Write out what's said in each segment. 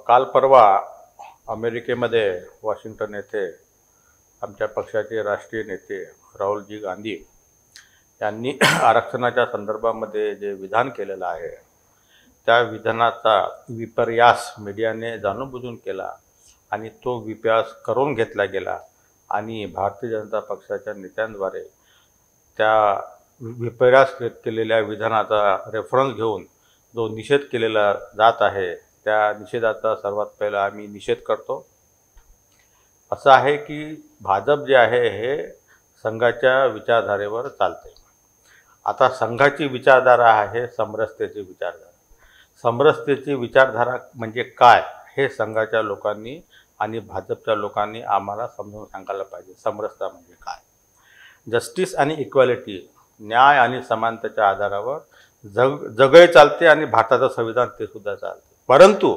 काल परवा अमेरिकेमध्ये वॉशिंग्टन येथे आमच्या पक्षाचे राष्ट्रीय नेते राहुलजी गांधी यांनी आरक्षणाच्या संदर्भामध्ये जे विधान केलेलं आहे त्या विधानाचा विपर्यास मीडियाने जाणूनबुजून केला आणि तो विपर्यास करून घेतला गेला आणि भारतीय जनता पक्षाच्या नेत्यांद्वारे त्या विपर्यास केलेल्या विधानाचा रेफरन्स घेऊन जो निषेध केलेला जात आहे त्या निषेधाचा सर्वात पहिला आम्ही निषेध करतो। असं आहे की भाजप जे आहे हे संघाच्या विचारधारेवर चालते। आता संघाची विचारधारा आहे समरसतेची विचारधारा। समरसतेची विचारधारा म्हणजे काय हे संघाच्या लोकांनी आणि भाजपच्या लोकांनी आम्हाला समजून सांगायला पाहिजे। समरसता म्हणजे काय? जस्टिस आणि इक्वॅलिटी, न्याय आणि समानतेच्या आधारावर जगही चालते आणि भारताचं संविधान ते सुद्धा चालते। परंतु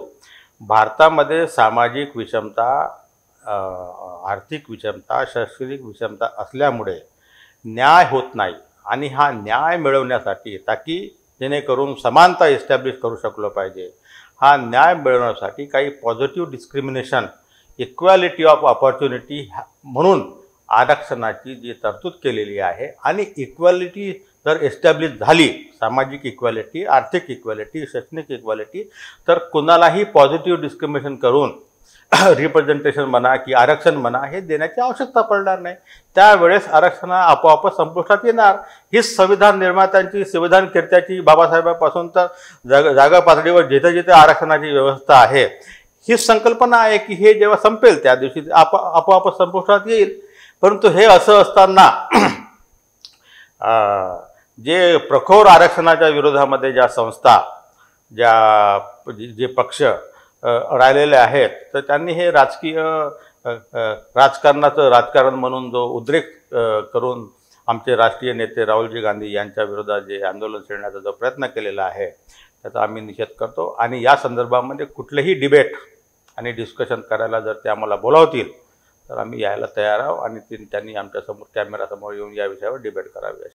भारतामध्ये सामाजिक विषमता, आर्थिक विषमता, शैक्षणिक विषमता असल्यामुळे न्याय होत नाही आणि हा न्याय मिळवण्यासाठी ताकी जेणेकरून समानता एस्टॅब्लिश करू शकलो पाहिजे, हा न्याय मिळवण्यासाठी काही positive discrimination, equality of opportunity म्हणून आरक्षणाची जी तरतूद केलेली आहे आणि इक्वॅलिटी जर एस्टॅब्लिश झाली, सामाजिक इक्वॅलिटी, आर्थिक इक्वॅलिटी, शैक्षणिक इक्वॅलिटी, तर कुणालाही पॉझिटिव्ह डिस्क्रिमिनेशन करून रिप्रेझेंटेशन म्हणा की आरक्षण म्हणा हे देण्याची आवश्यकता पडणार नाही। त्यावेळेस आरक्षण आपोआप संपुष्टात येणार। ही संविधान निर्मात्यांची, संविधानकर्त्याची, बाबासाहेबांपासून तर जागा पातळीवर जिथे जिथे आरक्षणाची व्यवस्था आहे ही संकल्पना आहे की हे जेव्हा संपेल त्या दिवशी आपोआप संपुष्टात येईल। परंतु हे असं असताना जे प्रखर आरक्षणाच्या विरोधामध्ये ज्या संस्था, जे पक्ष राहिलेले आहेत तर त्यांनी हे राजकीय राजकारणाचं राजकारण म्हणून जो उद्रेक करून आमचे राष्ट्रीय नेते राहुलजी गांधी यांच्या विरोधात जे आंदोलन छेडण्याचा जो प्रयत्न केलेला आहे त्याचा आम्ही निषेध करतो आणि या संदर्भामध्ये कुठलेही डिबेट आणि डिस्कशन करायला जर ते आम्हाला बोलावतील तर आम्ही यायला तयार आहोत आणि त्यांनी आमच्यासमोर कॅमेरासमोर येऊन या विषयावर डिबेट करावी।